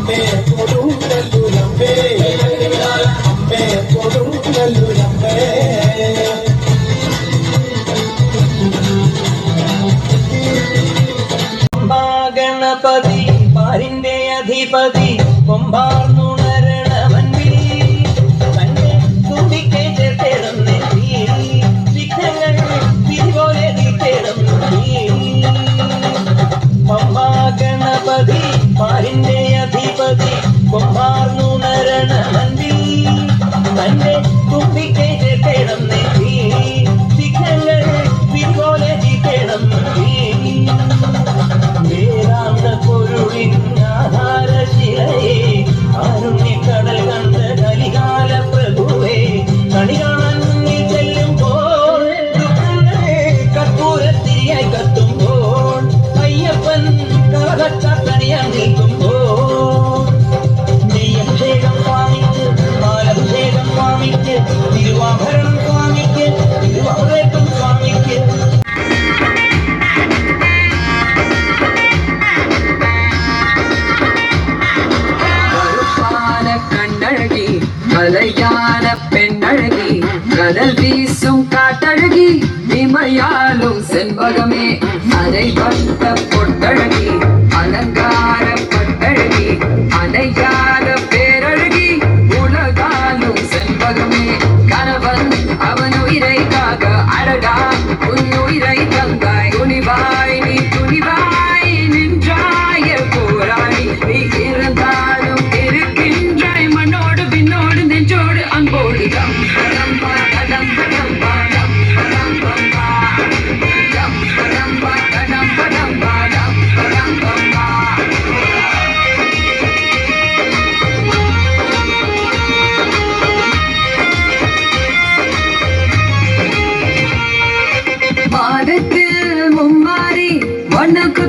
അമ്മേ കൊടുങ്ങല്ലൂരമ്മേ അമ്മേ കൊടുങ്ങല്ലൂരമ്മേ ഗണപതി പാരിന്റെ അധിപതി കൊമ്പാർന്നുണരണവൻപിൽ തന്നെ തുമ്പിക്കെ ചേർത്തേടും വിഘ്നങ്ങൾ വിധിപോലെ തീർത്തേടും ഗണപതി പാരിന്റെ അധിപതി കൊമ്പാർന്നുണരണവൻപിൽ തന്നെ തുമ്പിക്കെ ചേർത്തേടും വിഘ്നങ്ങൾ വിധിപോലെ തീർത്തേടും ആധാരശിലയെ ആരുണ്യക്കടൽ കണ്ട കലികാല പ്രഭുവേ കണി കാണാൻ മുന്നിൽ ചെല്ലുമ്പോൾ കർപ്പൂരത്തിരിയായി കത്തുമ്പോൾ അയ്യപ്പൻ കറകച്ചാത്തണിയാൻ നിൽക്കുമ്പോൾ നെയ്യഭിഷേകം സ്വാമിക്ക് പാലഭിഷേകം സ്വാമിക്ക് തിരുവാഭരണം സ്വാമിക്ക് തിരുവാഭരണം സ്വാമിക്ക് மலையான பெண்ணழகி கடல் வீசும் காட்டழகி இமையாலும் செண்பகமே அதை வந்த பொட்டழகி அலங்கார பட்டழகி அணையாத பேரழகி உலகாலும் செண்பகமே கணவன் அவன் உயிரைக்காக அழகா உன் உயிரை தந்தாய் துணிவாய் நீ துணிவாய் நின்றாய போராடி நீ இருந்தாலும் இருக்கின்றாய் மண்ணோடு பின்னோடு நெஞ்சோடு அன்போடு மாதத்தில் மும்மாறி வண்ணக்கு